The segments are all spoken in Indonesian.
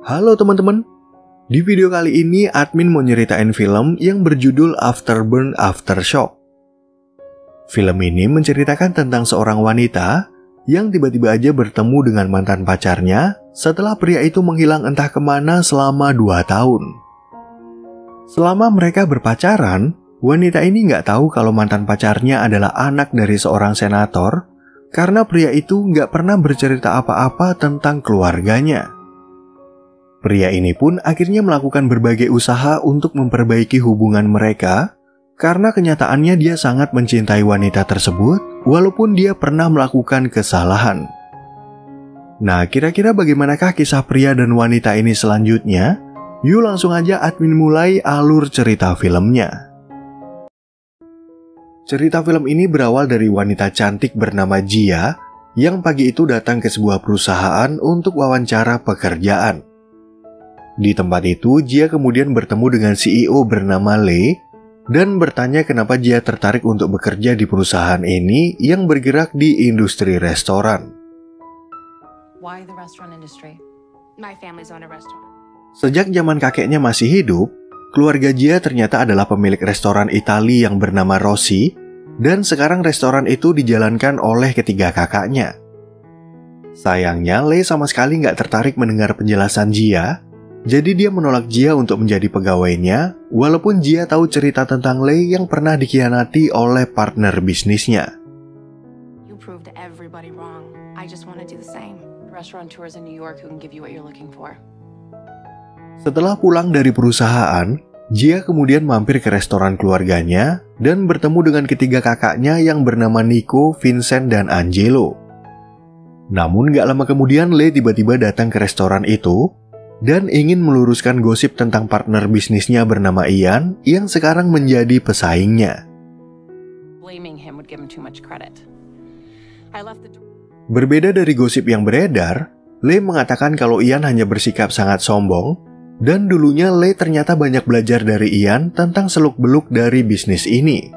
Halo teman-teman, di video kali ini admin mau nyeritain film yang berjudul Afterburn Aftershock. Film ini menceritakan tentang seorang wanita yang tiba-tiba aja bertemu dengan mantan pacarnya setelah pria itu menghilang entah kemana selama 2 tahun. Selama mereka berpacaran, wanita ini nggak tahu kalau mantan pacarnya adalah anak dari seorang senator karena pria itu nggak pernah bercerita apa-apa tentang keluarganya. Pria ini pun akhirnya melakukan berbagai usaha untuk memperbaiki hubungan mereka karena kenyataannya dia sangat mencintai wanita tersebut walaupun dia pernah melakukan kesalahan. Nah, kira-kira bagaimanakah kisah pria dan wanita ini selanjutnya? Yuk langsung aja admin mulai alur cerita filmnya. Cerita film ini berawal dari wanita cantik bernama Jia yang pagi itu datang ke sebuah perusahaan untuk wawancara pekerjaan. Di tempat itu, Jia kemudian bertemu dengan CEO bernama Lei dan bertanya kenapa Jia tertarik untuk bekerja di perusahaan ini yang bergerak di industri restoran. Why the restaurant industry? My family's own a restaurant. Sejak zaman kakeknya masih hidup, keluarga Jia ternyata adalah pemilik restoran Italia yang bernama Rossi, dan sekarang restoran itu dijalankan oleh ketiga kakaknya. Sayangnya, Lei sama sekali nggak tertarik mendengar penjelasan Jia. Jadi dia menolak Jia untuk menjadi pegawainya, walaupun Jia tahu cerita tentang Lei yang pernah dikhianati oleh partner bisnisnya. You proved everybody wrong. I just want to do the same. Restaurateurs in New York who can give you what you're looking for. Setelah pulang dari perusahaan, Jia kemudian mampir ke restoran keluarganya dan bertemu dengan ketiga kakaknya yang bernama Nico, Vincent, dan Angelo. Namun gak lama kemudian Lei tiba-tiba datang ke restoran itu dan ingin meluruskan gosip tentang partner bisnisnya bernama Ian yang sekarang menjadi pesaingnya. Berbeda dari gosip yang beredar, Lei mengatakan kalau Ian hanya bersikap sangat sombong dan dulunya Lei ternyata banyak belajar dari Ian tentang seluk-beluk dari bisnis ini.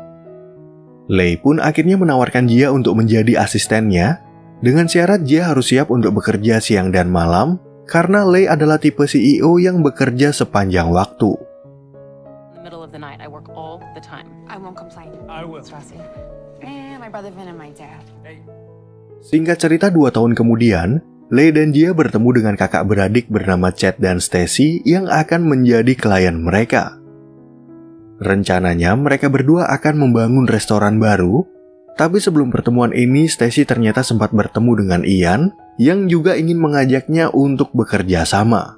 Lei pun akhirnya menawarkan Jia untuk menjadi asistennya dengan syarat Jia harus siap untuk bekerja siang dan malam karena Lei adalah tipe CEO yang bekerja sepanjang waktu. Singkat cerita 2 tahun kemudian, Lei dan Jia bertemu dengan kakak beradik bernama Chad dan Stacy yang akan menjadi klien mereka. Rencananya mereka berdua akan membangun restoran baru, tapi sebelum pertemuan ini Stacy ternyata sempat bertemu dengan Ian yang juga ingin mengajaknya untuk bekerja sama.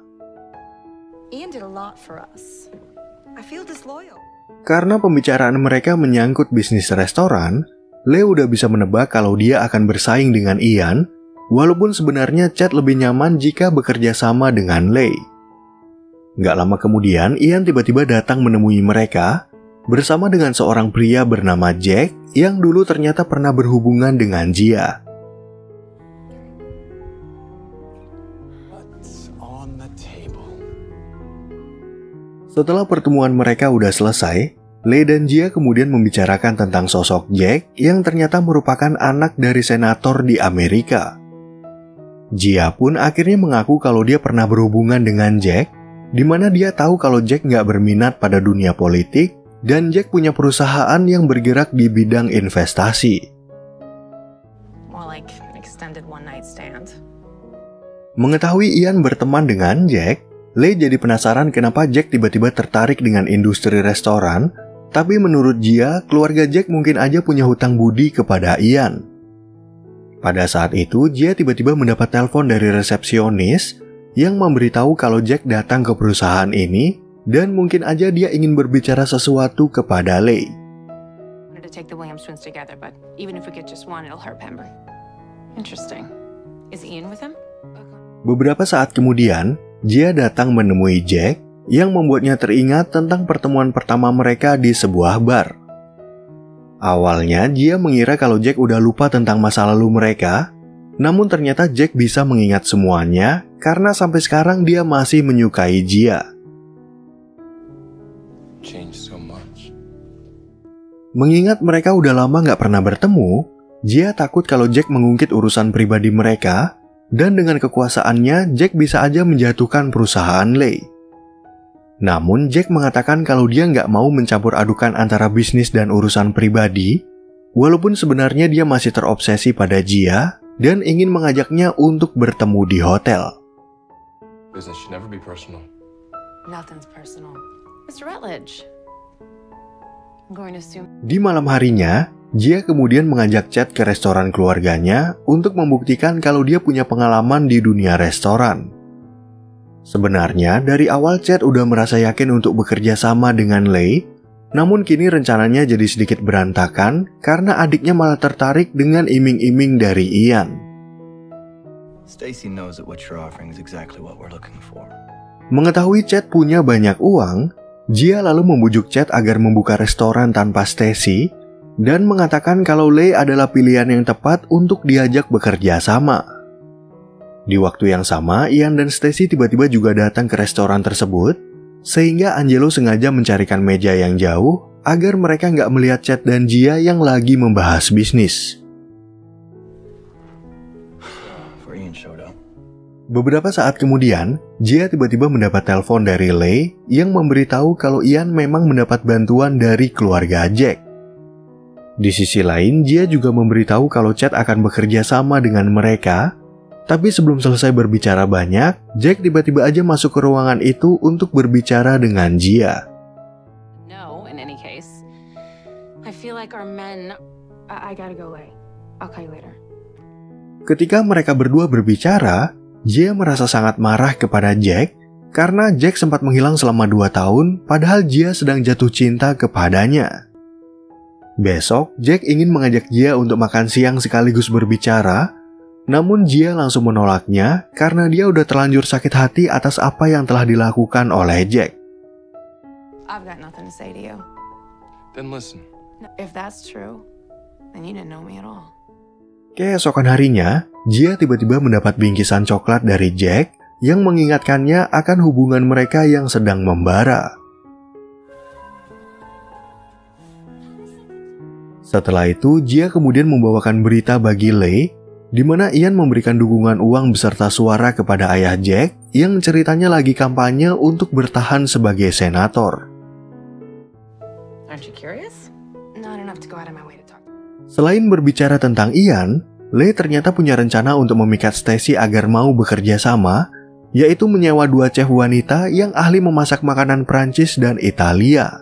Karena pembicaraan mereka menyangkut bisnis restoran, Lei udah bisa menebak kalau dia akan bersaing dengan Ian, walaupun sebenarnya Chad lebih nyaman jika bekerja sama dengan Lei. Gak lama kemudian, Ian tiba-tiba datang menemui mereka bersama dengan seorang pria bernama Jack yang dulu ternyata pernah berhubungan dengan Jia. Setelah pertemuan mereka udah selesai, Lei dan Jia kemudian membicarakan tentang sosok Jack yang ternyata merupakan anak dari senator di Amerika. Jia pun akhirnya mengaku kalau dia pernah berhubungan dengan Jack, di mana dia tahu kalau Jack nggak berminat pada dunia politik dan Jack punya perusahaan yang bergerak di bidang investasi. Mengetahui Ian berteman dengan Jack, Lei jadi penasaran kenapa Jack tiba-tiba tertarik dengan industri restoran, tapi menurut Jia, keluarga Jack mungkin aja punya hutang budi kepada Ian. Pada saat itu, Jia tiba-tiba mendapat telepon dari resepsionis yang memberitahu kalau Jack datang ke perusahaan ini dan mungkin aja dia ingin berbicara sesuatu kepada Lei. Beberapa saat kemudian, Jia datang menemui Jack yang membuatnya teringat tentang pertemuan pertama mereka di sebuah bar. Awalnya Jia mengira kalau Jack udah lupa tentang masa lalu mereka, namun ternyata Jack bisa mengingat semuanya karena sampai sekarang dia masih menyukai Jia. Mengingat mereka udah lama gak pernah bertemu, Jia takut kalau Jack mengungkit urusan pribadi mereka dan dengan kekuasaannya Jack bisa aja menjatuhkan perusahaan Lei. Namun Jack mengatakan kalau dia nggak mau mencampur adukan antara bisnis dan urusan pribadi, walaupun sebenarnya dia masih terobsesi pada Gia dan ingin mengajaknya untuk bertemu di hotel. Business should never be personal. Nothing's personal. Mr. Rutledge. I'm going to assume... Di malam harinya, Gia kemudian mengajak Chad ke restoran keluarganya untuk membuktikan kalau dia punya pengalaman di dunia restoran. Sebenarnya, dari awal Chad udah merasa yakin untuk bekerja sama dengan Lei, namun kini rencananya jadi sedikit berantakan karena adiknya malah tertarik dengan iming-iming dari Ian. Stacy knows that what you're offering is exactly what we're looking for. Mengetahui Chad punya banyak uang, Gia lalu membujuk Chad agar membuka restoran tanpa Stacy dan mengatakan kalau Lei adalah pilihan yang tepat untuk diajak bekerja sama. Di waktu yang sama, Ian dan Stacy tiba-tiba juga datang ke restoran tersebut, sehingga Angelo sengaja mencarikan meja yang jauh agar mereka nggak melihat Chad dan Gia yang lagi membahas bisnis. Beberapa saat kemudian, Gia tiba-tiba mendapat telepon dari Lei yang memberitahu kalau Ian memang mendapat bantuan dari keluarga Jack. Di sisi lain, Gia juga memberitahu kalau Chad akan bekerja sama dengan mereka, tapi sebelum selesai berbicara banyak, Jack tiba-tiba aja masuk ke ruangan itu untuk berbicara dengan Gia. No, in any case. I feel like our men... I gotta go, Lei. I'll call you later. Ketika mereka berdua berbicara, Gia merasa sangat marah kepada Jack karena Jack sempat menghilang selama 2 tahun padahal Gia sedang jatuh cinta kepadanya. Besok, Jack ingin mengajak Gia untuk makan siang sekaligus berbicara, namun Gia langsung menolaknya karena dia udah terlanjur sakit hati atas apa yang telah dilakukan oleh Jack. I've got nothing to say to you. Then listen. If that's true, then you didn't know me at all. Keesokan harinya, Gia tiba-tiba mendapat bingkisan coklat dari Jack yang mengingatkannya akan hubungan mereka yang sedang membara. Setelah itu, Gia kemudian membawakan berita bagi Lei, di mana Ian memberikan dukungan uang beserta suara kepada ayah Jack yang ceritanya lagi kampanye untuk bertahan sebagai senator. Aren't you curious? Not enough to go out of my way to talk. Selain berbicara tentang Ian, Lei ternyata punya rencana untuk memikat Stacy agar mau bekerja sama, yaitu menyewa 2 chef wanita yang ahli memasak makanan Prancis dan Italia.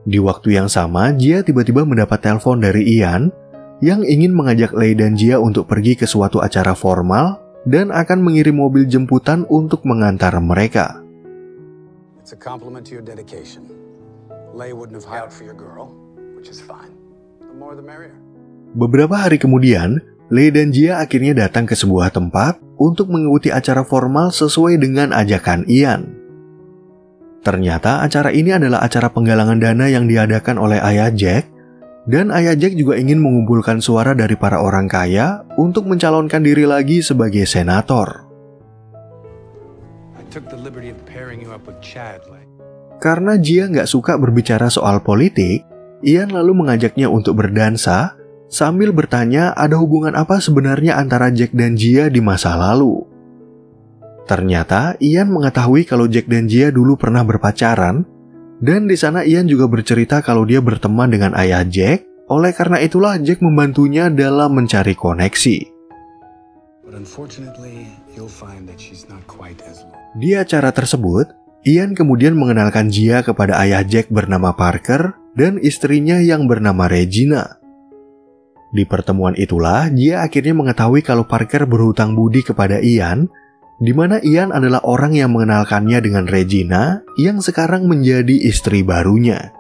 Di waktu yang sama, Gia tiba-tiba mendapat telepon dari Ian yang ingin mengajak Lei dan Gia untuk pergi ke suatu acara formal dan akan mengirim mobil jemputan untuk mengantar mereka. It's a compliment to your dedication. Lei wouldn't have hired for your girl, which is fine. The more the merrier. Beberapa hari kemudian, Lei dan Gia akhirnya datang ke sebuah tempat untuk mengikuti acara formal sesuai dengan ajakan Ian. Ternyata acara ini adalah acara penggalangan dana yang diadakan oleh ayah Jack, dan ayah Jack juga ingin mengumpulkan suara dari para orang kaya untuk mencalonkan diri lagi sebagai senator. Karena Gia nggak suka berbicara soal politik, Ian lalu mengajaknya untuk berdansa sambil bertanya ada hubungan apa sebenarnya antara Jack dan Gia di masa lalu. Ternyata Ian mengetahui kalau Jack dan Gia dulu pernah berpacaran, dan di sana Ian juga bercerita kalau dia berteman dengan ayah Jack, oleh karena itulah Jack membantunya dalam mencari koneksi. Di acara tersebut, Ian kemudian mengenalkan Gia kepada ayah Jack bernama Parker dan istrinya yang bernama Regina. Di pertemuan itulah Gia akhirnya mengetahui kalau Parker berhutang budi kepada Ian, di mana Ian adalah orang yang mengenalkannya dengan Regina yang sekarang menjadi istri barunya.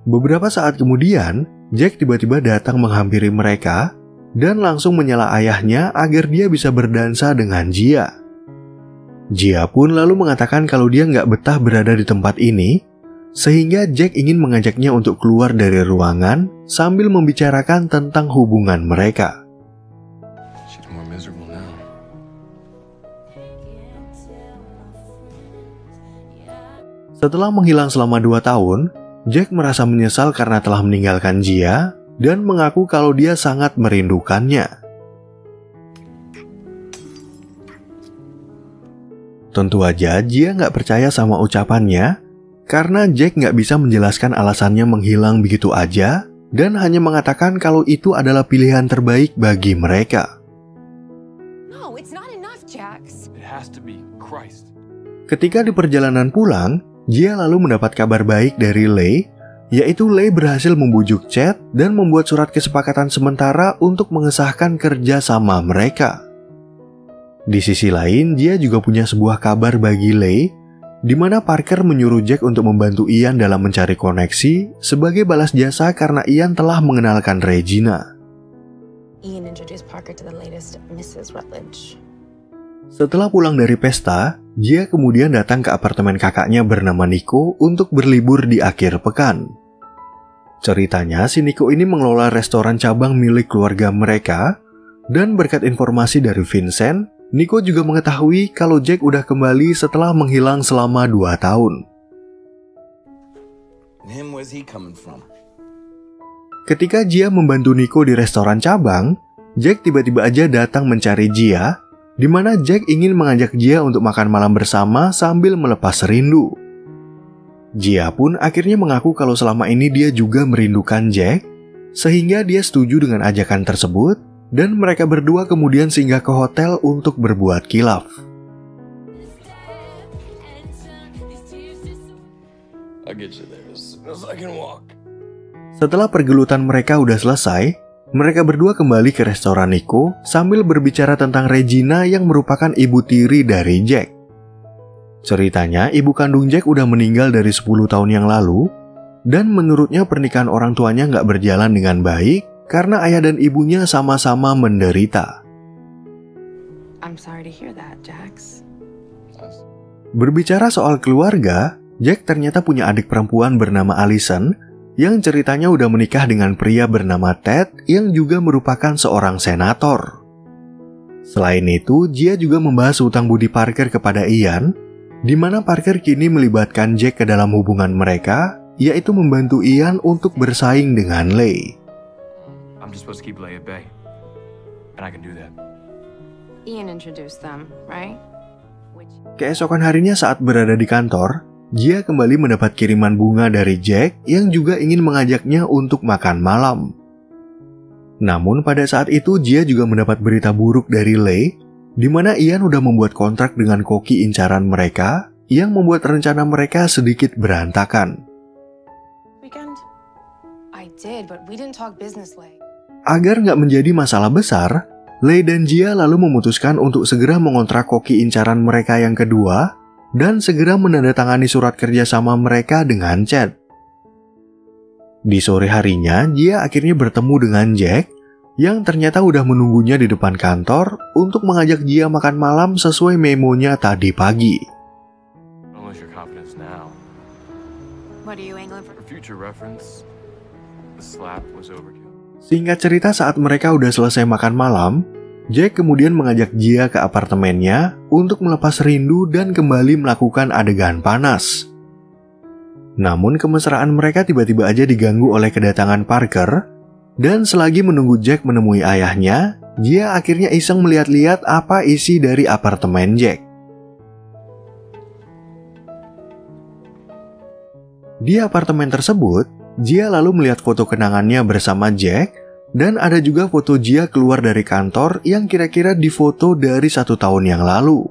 Beberapa saat kemudian, Jack tiba-tiba datang menghampiri mereka dan langsung menyela ayahnya agar dia bisa berdansa dengan Gia. Gia pun lalu mengatakan kalau dia nggak betah berada di tempat ini, sehingga Jack ingin mengajaknya untuk keluar dari ruangan sambil membicarakan tentang hubungan mereka. Setelah menghilang selama 2 tahun, Jack merasa menyesal karena telah meninggalkan Gia dan mengaku kalau dia sangat merindukannya. Tentu aja Gia nggak percaya sama ucapannya, karena Jack nggak bisa menjelaskan alasannya menghilang begitu aja, dan hanya mengatakan kalau itu adalah pilihan terbaik bagi mereka. No, it's not enough, Jax. It has to be Christ. Ketika di perjalanan pulang, Gia lalu mendapat kabar baik dari Lei, yaitu Lei berhasil membujuk Chad dan membuat surat kesepakatan sementara untuk mengesahkan kerja sama mereka. Di sisi lain, Gia juga punya sebuah kabar bagi Lei, di mana Parker menyuruh Jack untuk membantu Ian dalam mencari koneksi sebagai balas jasa karena Ian telah mengenalkan Regina. Ian introduced Parker to the latest Mrs. Rutledge. Setelah pulang dari pesta, Gia kemudian datang ke apartemen kakaknya bernama Nico untuk berlibur di akhir pekan. Ceritanya, si Nico ini mengelola restoran cabang milik keluarga mereka, dan berkat informasi dari Vincent, Nico juga mengetahui kalau Jack udah kembali setelah menghilang selama 2 tahun. Ketika Gia membantu Nico di restoran cabang, Jack tiba-tiba aja datang mencari Gia, di mana Jack ingin mengajak Gia untuk makan malam bersama sambil melepas rindu. Gia pun akhirnya mengaku kalau selama ini dia juga merindukan Jack, sehingga dia setuju dengan ajakan tersebut, dan mereka berdua kemudian singgah ke hotel untuk berbuat kilaf. Setelah pergelutan mereka udah selesai, mereka berdua kembali ke restoran Nico sambil berbicara tentang Regina yang merupakan ibu tiri dari Jack. Ceritanya, ibu kandung Jack udah meninggal dari 10 tahun yang lalu, dan menurutnya pernikahan orang tuanya nggak berjalan dengan baik, karena ayah dan ibunya sama-sama menderita. I'm sorry to hear that, Jax. Berbicara soal keluarga, Jack ternyata punya adik perempuan bernama Allison yang ceritanya udah menikah dengan pria bernama Ted yang juga merupakan seorang senator. Selain itu, Gia juga membahas hutang budi Parker kepada Ian, di mana Parker kini melibatkan Jack ke dalam hubungan mereka, yaitu membantu Ian untuk bersaing dengan Lei. I'm just supposed to keep Lei at bay, and I can do that. Ian introduced them, right? Keesokan harinya saat berada di kantor, Gia kembali mendapat kiriman bunga dari Jack yang juga ingin mengajaknya untuk makan malam. Namun pada saat itu Gia juga mendapat berita buruk dari Lei, di mana Ian udah membuat kontrak dengan koki incaran mereka yang membuat rencana mereka sedikit berantakan. Weekend? I did, but we didn't talk business, Lei. Agar nggak menjadi masalah besar, Lei dan Gia lalu memutuskan untuk segera mengontrak koki incaran mereka yang kedua dan segera menandatangani surat kerjasama mereka dengan Chad. Di sore harinya, Gia akhirnya bertemu dengan Jack yang ternyata udah menunggunya di depan kantor untuk mengajak Gia makan malam sesuai memonya tadi pagi. Don't lose your confidence now. What are you angling for? For future reference, the slap was overkill. Singkat cerita, saat mereka udah selesai makan malam, Jack kemudian mengajak Gia ke apartemennya untuk melepas rindu dan kembali melakukan adegan panas. Namun kemesraan mereka tiba-tiba aja diganggu oleh kedatangan Parker, dan selagi menunggu Jack menemui ayahnya, Gia akhirnya iseng melihat-lihat apa isi dari apartemen Jack. Di apartemen tersebut, Gia lalu melihat foto kenangannya bersama Jack, dan ada juga foto Gia keluar dari kantor yang kira-kira difoto dari 1 tahun yang lalu.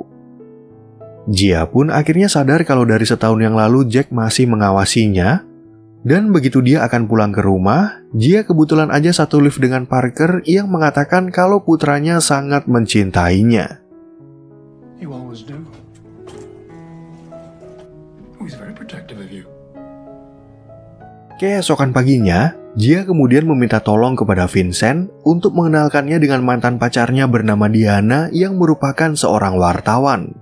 Gia pun akhirnya sadar kalau dari setahun yang lalu Jack masih mengawasinya, dan begitu dia akan pulang ke rumah, Gia kebetulan aja satu lift dengan Parker yang mengatakan kalau putranya sangat mencintainya. You always do. He's very protective of you. Keesokan paginya, Gia kemudian meminta tolong kepada Vincent untuk mengenalkannya dengan mantan pacarnya bernama Diana yang merupakan seorang wartawan.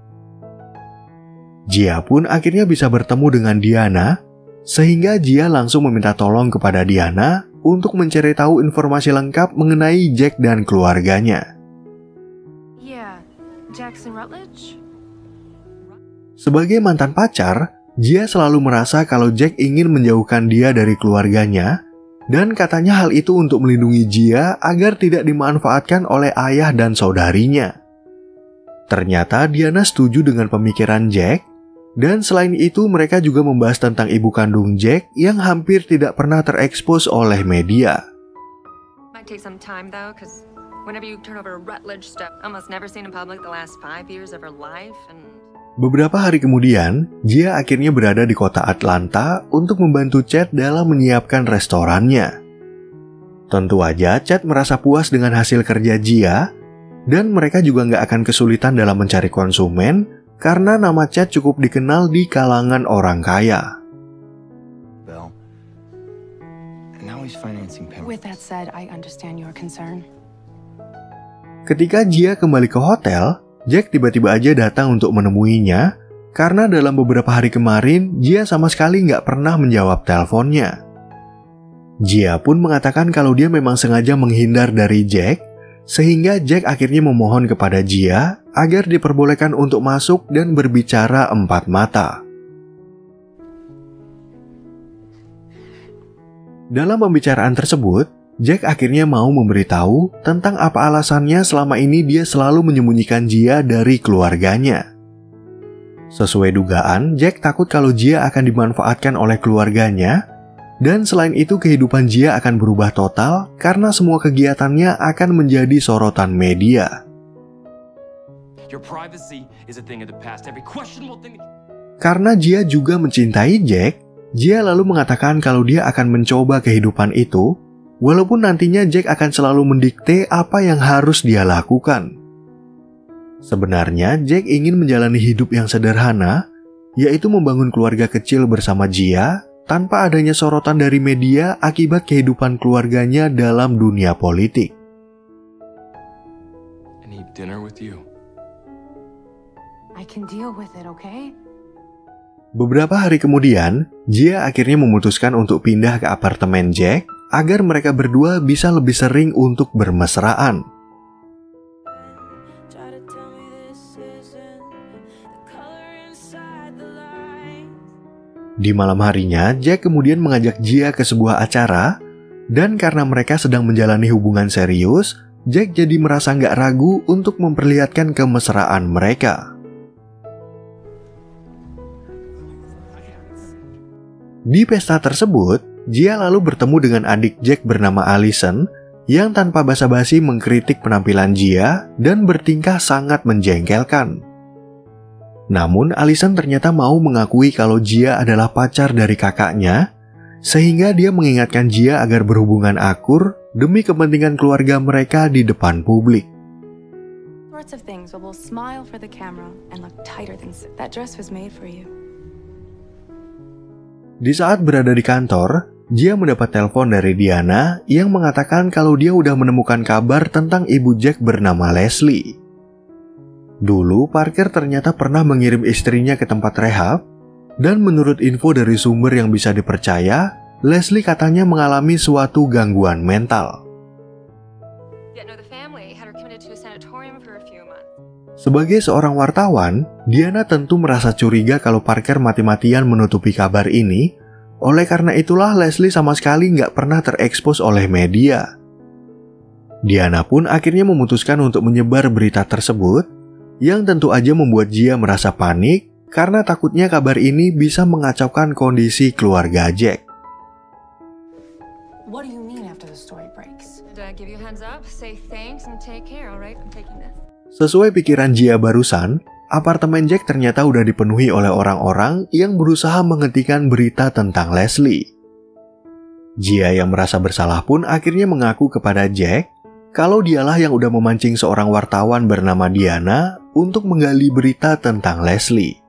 Gia pun akhirnya bisa bertemu dengan Diana, sehingga Gia langsung meminta tolong kepada Diana untuk mencari tahu informasi lengkap mengenai Jack dan keluarganya. Yeah, Jackson Rutledge? Sebagai mantan pacar, Gia selalu merasa kalau Jack ingin menjauhkan dia dari keluarganya, dan katanya hal itu untuk melindungi Jia agar tidak dimanfaatkan oleh ayah dan saudarinya. Ternyata Diana setuju dengan pemikiran Jack, dan selain itu mereka juga membahas tentang ibu kandung Jack yang hampir tidak pernah terekspos oleh media. Might take some time though, because whenever you turn over a Rutledge step, almost never seen in public the last 5 years of her life and... Beberapa hari kemudian, Jia akhirnya berada di kota Atlanta untuk membantu Chad dalam menyiapkan restorannya. Tentu aja Chad merasa puas dengan hasil kerja Jia, dan mereka juga nggak akan kesulitan dalam mencari konsumen karena nama Chad cukup dikenal di kalangan orang kaya. Bell. And now he's financing Pam. With that said, I understand your concern. Ketika Jia kembali ke hotel, Jack tiba-tiba aja datang untuk menemuinya karena dalam beberapa hari kemarin Jia sama sekali nggak pernah menjawab teleponnya. Jia pun mengatakan kalau dia memang sengaja menghindar dari Jack, sehingga Jack akhirnya memohon kepada Jia agar diperbolehkan untuk masuk dan berbicara empat mata. Dalam pembicaraan tersebut, Jack akhirnya mau memberitahu tentang apa alasannya selama ini dia selalu menyembunyikan Jia dari keluarganya. Sesuai dugaan, Jack takut kalau Jia akan dimanfaatkan oleh keluarganya, dan selain itu kehidupan Jia akan berubah total karena semua kegiatannya akan menjadi sorotan media. Your privacy is a thing of the past. Every questionable thing. Karena Jia juga mencintai Jack, Jia lalu mengatakan kalau dia akan mencoba kehidupan itu, walaupun nantinya Jack akan selalu mendikte apa yang harus dia lakukan. Sebenarnya Jack ingin menjalani hidup yang sederhana, yaitu membangun keluarga kecil bersama Jia tanpa adanya sorotan dari media akibat kehidupan keluarganya dalam dunia politik. I need dinner with you. I can deal with it, okay? Beberapa hari kemudian, Jia akhirnya memutuskan untuk pindah ke apartemen Jack agar mereka berdua bisa lebih sering untuk bermesraan. Di malam harinya, Jack kemudian mengajak Jia ke sebuah acara, dan karena mereka sedang menjalani hubungan serius, Jack jadi merasa nggak ragu untuk memperlihatkan kemesraan mereka. Di pesta tersebut, Jia lalu bertemu dengan adik Jack bernama Allison yang tanpa basa-basi mengkritik penampilan Jia dan bertingkah sangat menjengkelkan. Namun Allison ternyata mau mengakui kalau Jia adalah pacar dari kakaknya, sehingga dia mengingatkan Jia agar berhubungan akur demi kepentingan keluarga mereka di depan publik. Sorts of things will smile for the camera and look tighter than that dress was made for you. Di saat berada di kantor, Jia mendapat telepon dari Diana yang mengatakan kalau dia udah menemukan kabar tentang ibu Jack bernama Leslie. Dulu, Parker ternyata pernah mengirim istrinya ke tempat rehab, dan menurut info dari sumber yang bisa dipercaya, Leslie katanya mengalami suatu gangguan mental. Sebagai seorang wartawan, Diana tentu merasa curiga kalau Parker mati-matian menutupi kabar ini, oleh karena itulah Leslie sama sekali nggak pernah terekspos oleh media. Diana pun akhirnya memutuskan untuk menyebar berita tersebut, yang tentu aja membuat Jia merasa panik karena takutnya kabar ini bisa mengacaukan kondisi keluarga Jack. What do you mean after the story breaks? Did I give you a heads up? Say thanks and take care, alright? I'm taking this. Sesuai pikiran Jia barusan, apartemen Jack ternyata udah dipenuhi oleh orang-orang yang berusaha menghentikan berita tentang Leslie. Jia yang merasa bersalah pun akhirnya mengaku kepada Jack kalau dialah yang udah memancing seorang wartawan bernama Diana untuk menggali berita tentang Leslie.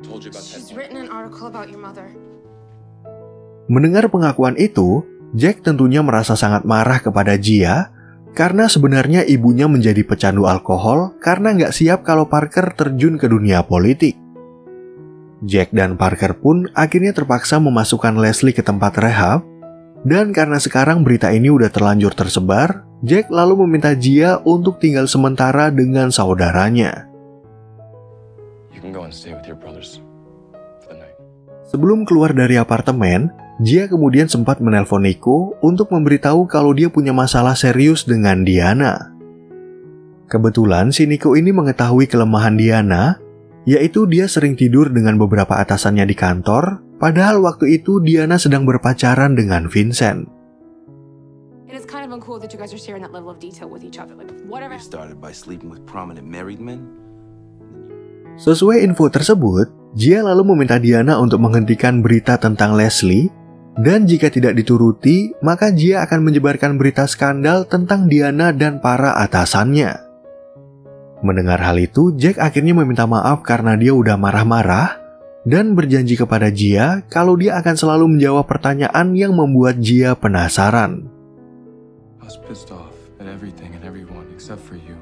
She's written an article about your mother. Mendengar pengakuan itu, Jack tentunya merasa sangat marah kepada Jia karena sebenarnya ibunya menjadi pecandu alkohol karena nggak siap kalau Parker terjun ke dunia politik. Jack dan Parker pun akhirnya terpaksa memasukkan Leslie ke tempat rehab, dan karena sekarang berita ini udah terlanjur tersebar, Jack lalu meminta Jia untuk tinggal sementara dengan saudaranya. Sebelum keluar dari apartemen, Jia kemudian sempat menelpon Nico untuk memberitahu kalau dia punya masalah serius dengan Diana. Kebetulan si Nico ini mengetahui kelemahan Diana, yaitu dia sering tidur dengan beberapa atasannya di kantor, padahal waktu itu Diana sedang berpacaran dengan Vincent. It is kind of uncool that you guys are sharing that level of detail with each other. Like, whatever. We started by sleeping with prominent married men. Sesuai info tersebut, Jia lalu meminta Diana untuk menghentikan berita tentang Leslie, dan jika tidak dituruti, maka Jia akan menyebarkan berita skandal tentang Diana dan para atasannya. Mendengar hal itu, Jack akhirnya meminta maaf karena dia udah marah-marah dan berjanji kepada Jia kalau dia akan selalu menjawab pertanyaan yang membuat Jia penasaran. I was pissed off at everything and everyone except for you.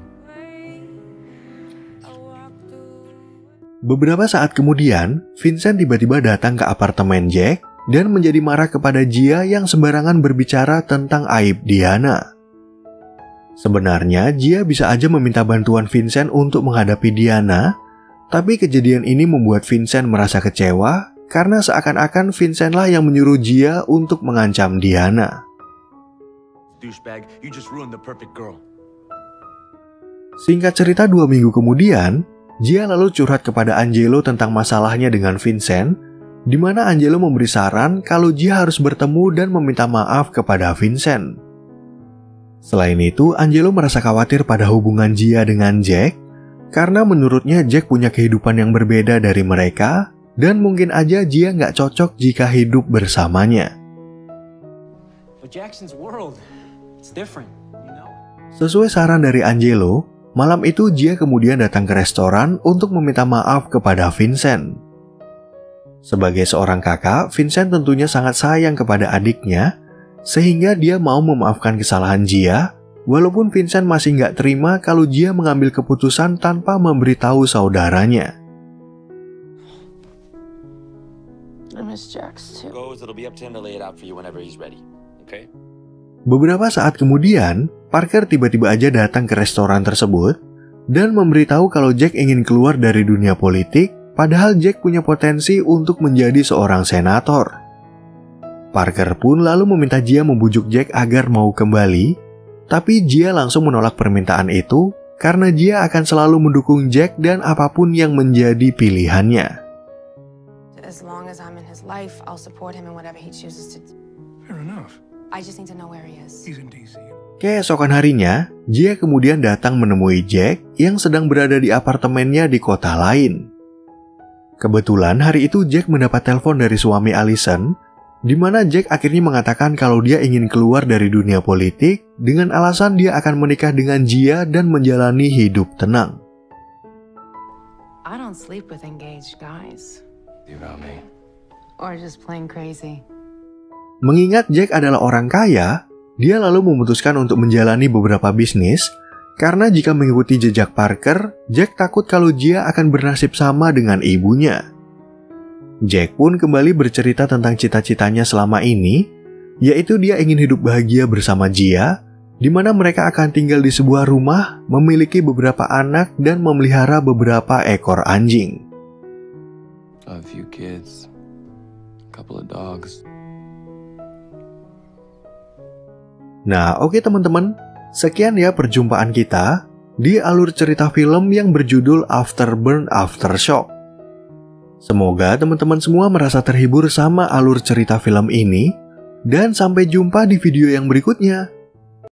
Beberapa saat kemudian, Vincent tiba-tiba datang ke apartemen Jack dan menjadi marah kepada Jia yang sembarangan berbicara tentang aib Diana. Sebenarnya, Jia bisa aja meminta bantuan Vincent untuk menghadapi Diana, tapi kejadian ini membuat Vincent merasa kecewa karena seakan-akan Vincent lah yang menyuruh Jia untuk mengancam Diana. Douchebag, you just ruined the perfect girl. Singkat cerita 2 minggu kemudian, Jia lalu curhat kepada Angelo tentang masalahnya dengan Vincent, di mana Angelo memberi saran kalau Jia harus bertemu dan meminta maaf kepada Vincent. Selain itu, Angelo merasa khawatir pada hubungan Jia dengan Jack, karena menurutnya Jack punya kehidupan yang berbeda dari mereka, dan mungkin aja Jia nggak cocok jika hidup bersamanya. But Jackson's world, it's different, you know? Sesuai saran dari Angelo, malam itu Jia kemudian datang ke restoran untuk meminta maaf kepada Vincent. Sebagai seorang kakak, Vincent tentunya sangat sayang kepada adiknya, sehingga dia mau memaafkan kesalahan Jia, walaupun Vincent masih nggak terima kalau Jia mengambil keputusan tanpa memberitahu saudaranya. I miss Jax too. It'll be up to him to lay it out for you whenever he's ready. Okay? Beberapa saat kemudian, Parker tiba-tiba aja datang ke restoran tersebut dan memberitahu kalau Jack ingin keluar dari dunia politik, padahal Jack punya potensi untuk menjadi seorang senator. Parker pun lalu meminta Jia membujuk Jack agar mau kembali, tapi Jia langsung menolak permintaan itu karena Jia akan selalu mendukung Jack dan apapun yang menjadi pilihannya. As long as I'm in his life, I'll support him in whatever he chooses to do. Fair enough. I just need to know where he is. He's in DC. Keesokan harinya, Jia kemudian datang menemui Jack yang sedang berada di apartemennya di kota lain. Kebetulan hari itu Jack mendapat telepon dari suami Allison, di mana Jack akhirnya mengatakan kalau dia ingin keluar dari dunia politik dengan alasan dia akan menikah dengan Jia dan menjalani hidup tenang. I don't sleep with engaged guys. You got me. Or just plain crazy. Mengingat Jack adalah orang kaya, dia lalu memutuskan untuk menjalani beberapa bisnis, karena jika mengikuti jejak Parker, Jack takut kalau Jia akan bernasib sama dengan ibunya. Jack pun kembali bercerita tentang cita-citanya selama ini, yaitu dia ingin hidup bahagia bersama Jia, di mana mereka akan tinggal di sebuah rumah, memiliki beberapa anak, dan memelihara beberapa ekor anjing. A few kids, a couple of dogs. Nah, oke teman-teman, sekian ya perjumpaan kita di alur cerita film yang berjudul Afterburn Aftershock. Semoga teman-teman semua merasa terhibur sama alur cerita film ini, dan sampai jumpa di video yang berikutnya.